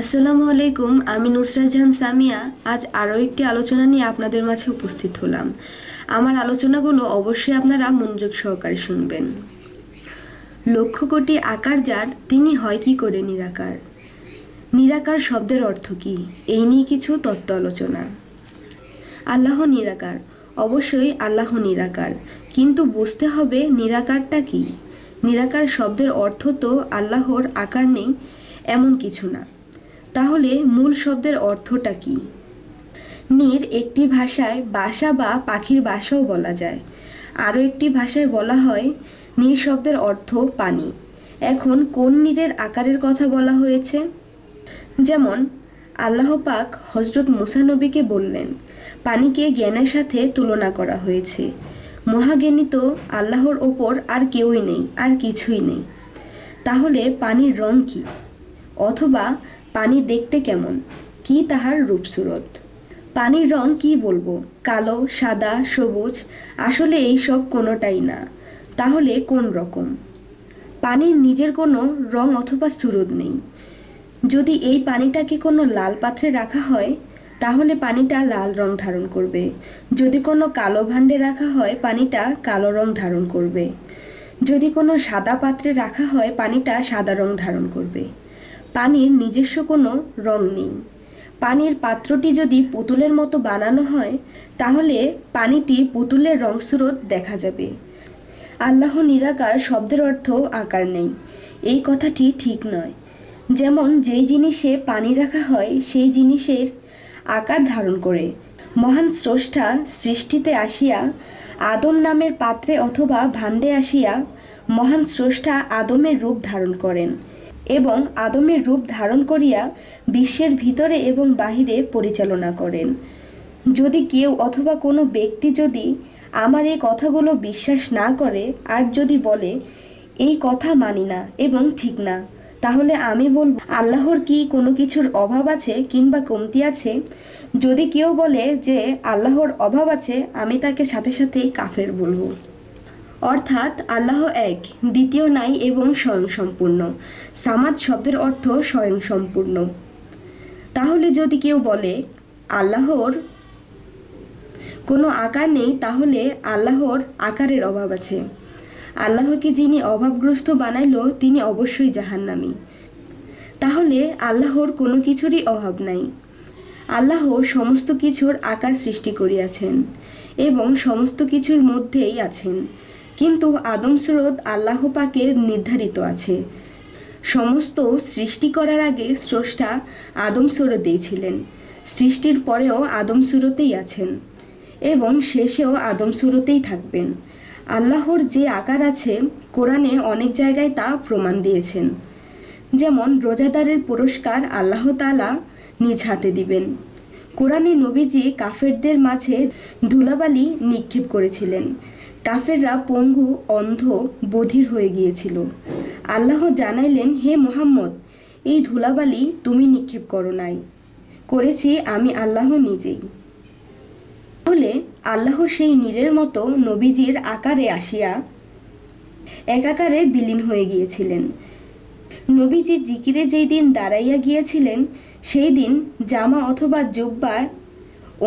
আসসালামু আলাইকুম। আমি নুসরাত জাহান সামিয়া আজ আরও একটি আলোচনা নিয়ে আপনাদের মাঝে উপস্থিত হলাম। আমার আলোচনাগুলো অবশ্যই আপনারা মনোযোগ সহকারে শুনবেন। লক্ষ কোটি আকার যার, তিনি হয় কি করে নিরাকার? নিরাকার শব্দের অর্থ কী, এই নিয়ে কিছু তত্ত্ব আলোচনা। আল্লাহ নিরাকার, অবশ্যই আল্লাহ নিরাকার, কিন্তু বুঝতে হবে নিরাকারটা কী। নিরাকার শব্দের অর্থ তো আল্লাহর আকার নেই এমন কিছু না। তাহলে মূল শব্দের অর্থটা কী? নীর একটি ভাষায় বাসা বা পাখির বাসাও বলা যায়, আরও একটি ভাষায় বলা হয় নীর শব্দের অর্থ পানি। এখন কোন নীরের আকারের কথা বলা হয়েছে? যেমন আল্লাহ পাক হজরত মুসা নবীকে বললেন, পানিকে জ্ঞানের সাথে তুলনা করা হয়েছে। মহাজ্ঞানী তো আল্লাহর ওপর আর কেউই নেই, আর কিছুই নেই। তাহলে পানির রং কী? অথবা পানি দেখতে কেমন, কি তাহার রূপসুরত? পানির রং কি বলবো, কালো, সাদা, সবুজ? আসলে এইসব কোনোটাই না। তাহলে কোন রকম? পানির নিজের কোনো রং অথবা সুরত নেই। যদি এই পানিটাকে কোনো লাল পাত্রে রাখা হয় তাহলে পানিটা লাল রং ধারণ করবে। যদি কোনো কালো ভাণ্ডে রাখা হয় পানিটা কালো রং ধারণ করবে। যদি কোনো সাদা পাত্রে রাখা হয় পানিটা সাদা রং ধারণ করবে। পানির নিজস্ব কোনো রং নেই। পানির পাত্রটি যদি পুতুলের মতো বানানো হয় তাহলে পানিটি পুতুলের রংস্রোত দেখা যাবে। আল্লাহ নিরাকার শব্দের অর্থ আকার নেই, এই কথাটি ঠিক নয়। যেমন যেই জিনিসে পানি রাখা হয় সেই জিনিসের আকার ধারণ করে। মহান স্রষ্টা সৃষ্টিতে আসিয়া আদম নামের পাত্রে অথবা ভাণ্ডে আসিয়া মহান স্রষ্টা আদমের রূপ ধারণ করেন এবং আদমের রূপ ধারণ করিয়া বিশ্বের ভিতরে এবং বাহিরে পরিচালনা করেন। যদি কেউ অথবা কোনো ব্যক্তি যদি আমার এই কথাগুলো বিশ্বাস না করে আর যদি বলে এই কথা মানি না এবং ঠিক না, তাহলে আমি বলব আল্লাহর কি কোনো কিছুর অভাব আছে কিংবা কমতি আছে? যদি কেউ বলে যে আল্লাহর অভাব আছে, আমি তাকে সাথে সাথেই কাফের বলবো। অর্থাৎ আল্লাহ এক, দ্বিতীয় নাই এবং স্বয়ংসম্পূর্ণ। সামাদ শব্দের অর্থ স্বয়ংসম্পূর্ণ। তাহলে যদি কেউ বলে আল্লাহর কোনো আকার নেই, তাহলে আল্লাহর আকারের অভাব আছে। আল্লাহকে যিনি অভাবগ্রস্ত বানাইল তিনি অবশ্যই জাহান্নামী। তাহলে আল্লাহর কোনো কিছুরই অভাব নাই। আল্লাহ সমস্ত কিছুর আকার সৃষ্টি করিয়াছেন এবং সমস্ত কিছুর মধ্যেই আছেন, কিন্তু আদম সুরত আল্লাহ পাকের নির্ধারিত আছে। সমস্ত সৃষ্টি করার আগে স্রষ্টা আদম সুরতেই ছিলেন, সৃষ্টির পরেও আদম সুরতেই আছেন এবং শেষেও আদম সুরতেই থাকবেন। আল্লাহর যে আকার আছে কোরআনে অনেক জায়গায় তা প্রমাণ দিয়েছেন। যেমন রোজাদারের পুরস্কার আল্লাহ তাআলা নিজ হাতে দিবেন। কোরআনে নবীজি কাফেরদের মাঝে ধুলাবালি নিক্ষেপ করেছিলেন। কাফেররা পঙ্গু, অন্ধ, বধির হয়ে গিয়েছিল। আল্লাহ জানাইলেন, হে মুহাম্মদ, এই ধুলাবালি তুমি নিক্ষেপ করো নাই, করেছি আমি আল্লাহ নিজেই। তাহলে আল্লাহ সেই নীরের মতো নবীজির আকারে আসিয়া একাকারে বিলীন হয়ে গিয়েছিলেন। নবীজি জিকিরে যেই দিন দাঁড়াইয়া গিয়েছিলেন সেই দিন জামা অথবা জুব্বার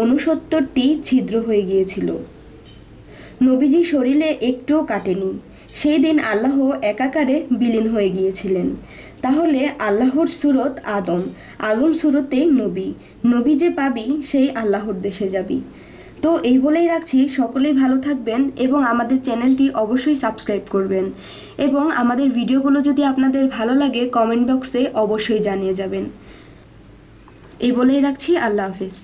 ৬৯টি ছিদ্র হয়ে গিয়েছিল। নবীজি শরীরে একটুও কাটেনি। সেই দিন আল্লাহ একাকারে বিলীন হয়ে গিয়েছিলেন। তাহলে আল্লাহর সুরত আদম, আদম সুরতে নবী, নবী যে পাবি সেই আল্লাহর দেশে যাবি। তো এই বলেই রাখছি, সকলেই ভালো থাকবেন এবং আমাদের চ্যানেলটি অবশ্যই সাবস্ক্রাইব করবেন এবং আমাদের ভিডিওগুলো যদি আপনাদের ভালো লাগে কমেন্ট বক্সে অবশ্যই জানিয়ে যাবেন। এই বলেই রাখছি, আল্লাহ হাফেজ।